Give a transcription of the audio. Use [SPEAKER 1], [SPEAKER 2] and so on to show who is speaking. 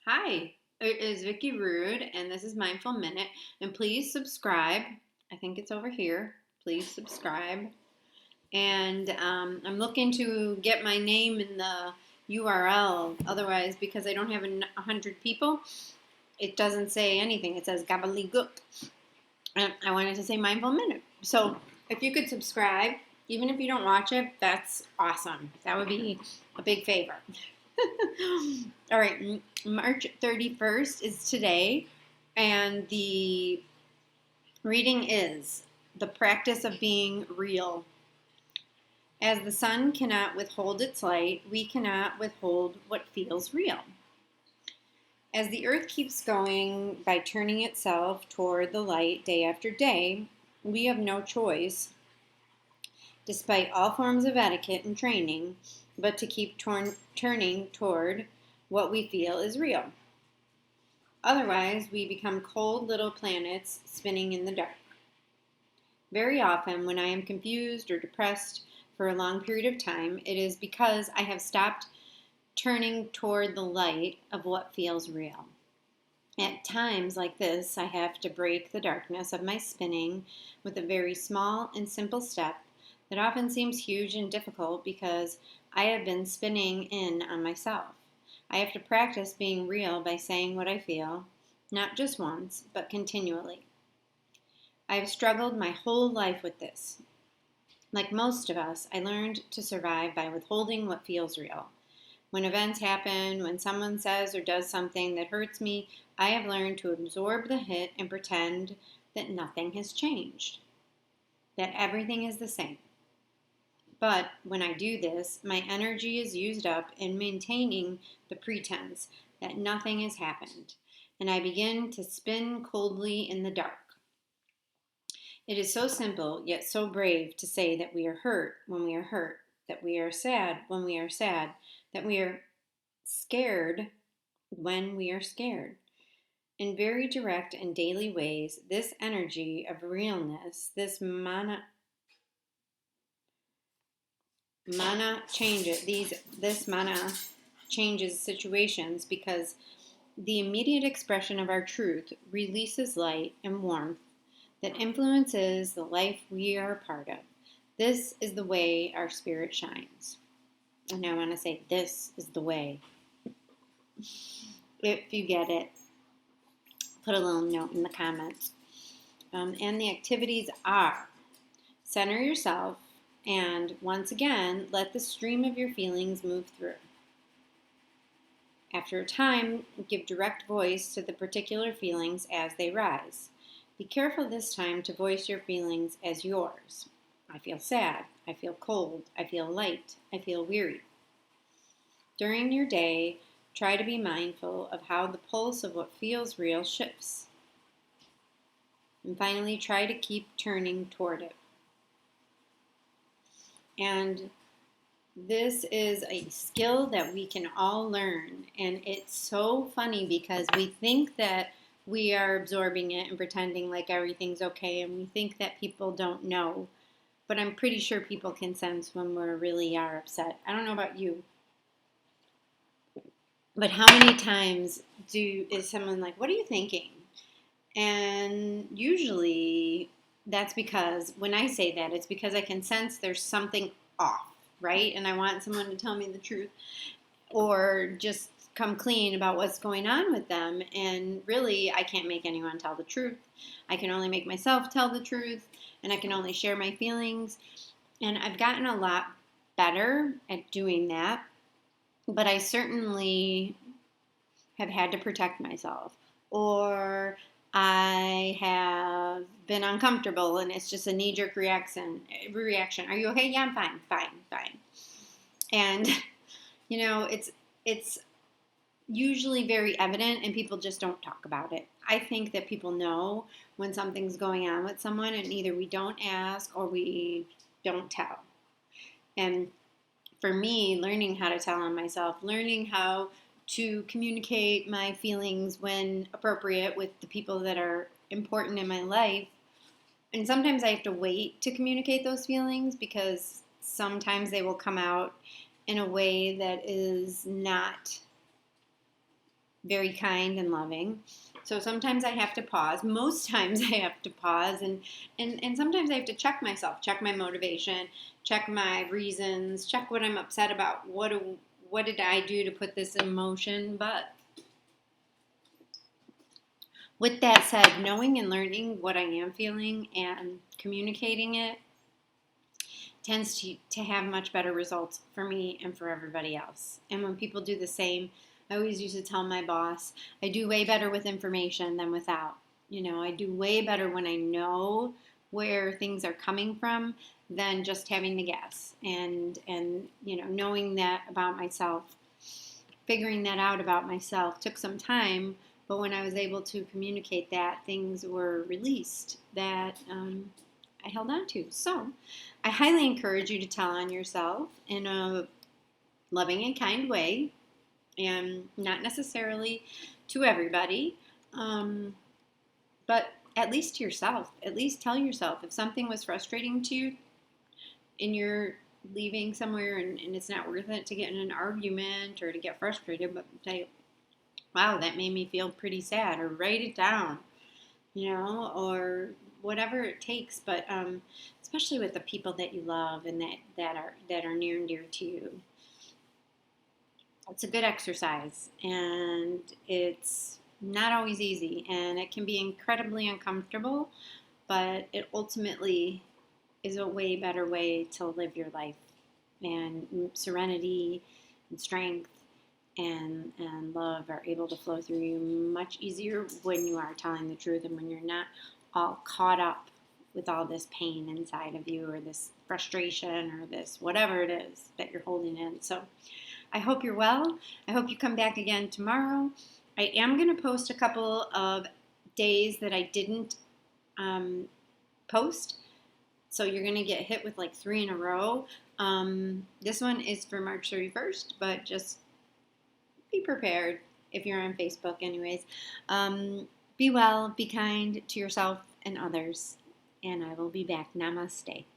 [SPEAKER 1] Hi, it is Vikki Rude, and this is Mindful Minute. And please subscribe. I think it's over here. Please subscribe. And I'm looking to get my name in the URL. Otherwise, because I don't have 100 people, it doesn't say anything. It says gobbledygook. And I wanted to say Mindful Minute. So if you could subscribe, even if you don't watch it, that's awesome. That would be a big favor. All right, March 31st is today, and the reading is The Practice of Being Real. As the sun cannot withhold its light, we cannot withhold what feels real. As the earth keeps going by turning itself toward the light day after day, we have no choice, despite all forms of etiquette and training, but to keep turning toward what we feel is real. Otherwise, we become cold little planets spinning in the dark. Very often, when I am confused or depressed for a long period of time, it is because I have stopped turning toward the light of what feels real. At times like this, I have to break the darkness of my spinning with a very small and simple step that often seems huge and difficult because I have been spinning in on myself. I have to practice being real by saying what I feel, not just once, but continually. I have struggled my whole life with this. Like most of us, I learned to survive by withholding what feels real. When events happen, when someone says or does something that hurts me, I have learned to absorb the hit and pretend that nothing has changed, that everything is the same. But when I do this, my energy is used up in maintaining the pretense that nothing has happened, and I begin to spin coldly in the dark. It is so simple, yet so brave to say that we are hurt when we are hurt, that we are sad when we are sad, that we are scared when we are scared. In very direct and daily ways, this energy of realness, this mana changes situations because the immediate expression of our truth releases light and warmth that influences the life we are a part of. This is the way our spirit shines. And I want to say, this is the way. If you get it, put a little note in the comments. And the activities are: center yourself, and once again, let the stream of your feelings move through. After a time, give direct voice to the particular feelings as they rise. Be careful this time to voice your feelings as yours. I feel sad. I feel cold. I feel light. I feel weary. During your day, try to be mindful of how the pulse of what feels real shifts. And finally, try to keep turning toward it. And this is a skill that we can all learn. And it's so funny because we think that we are absorbing it and pretending like everything's okay, and we think that people don't know. But I'm pretty sure people can sense when we really are upset. I don't know about you, but how many times is someone like, "What are you thinking?" And usually that's because when I say that, it's because I can sense there's something off, right? And I want someone to tell me the truth or just come clean about what's going on with them. And really, I can't make anyone tell the truth. I can only make myself tell the truth, and I can only share my feelings. And I've gotten a lot better at doing that, but I certainly have had to protect myself, or I have been uncomfortable and it's just a knee-jerk reaction. Are you okay? Yeah, I'm fine. And it's usually very evident, and people just don't talk about it. I think that people know when something's going on with someone, and either we don't ask or we don't tell. And for me, learning how to tell on myself, learning how to communicate my feelings when appropriate with the people that are important in my life. And sometimes I have to wait to communicate those feelings because sometimes they will come out in a way that is not very kind and loving. So sometimes I have to pause. Most times I have to pause, and sometimes I have to check myself, check my motivation, check my reasons, check what I'm upset about. What did I do to put this in motion? But with that said, knowing and learning what I am feeling and communicating it tends to have much better results for me and for everybody else. And when people do the same, I always used to tell my boss, I do way better with information than without. I do way better when I know where things are coming from than just having to guess. And knowing that about myself, figuring that out about myself took some time, but when I was able to communicate that, things were released that I held on to. So I highly encourage you to tell on yourself in a loving and kind way, and not necessarily to everybody, but at least to yourself. At least tell yourself if something was frustrating to you and you're leaving somewhere and it's not worth it to get in an argument or to get frustrated, but say, wow, that made me feel pretty sad, or write it down, or whatever it takes. But especially with the people that you love and that are near and dear to you, it's a good exercise, and it's not always easy, and it can be incredibly uncomfortable, but it ultimately is a way better way to live your life. And serenity and strength and love are able to flow through you much easier when you are telling the truth, and when you're not all caught up with all this pain inside of you, or this frustration, or this whatever it is that you're holding in. So I hope you're well. I hope you come back again tomorrow. I am going to post a couple of days that I didn't post. So you're going to get hit with like 3 in a row. This one is for March 31st, but just be prepared if you're on Facebook anyways. Be well, be kind to yourself and others, and I will be back. Namaste.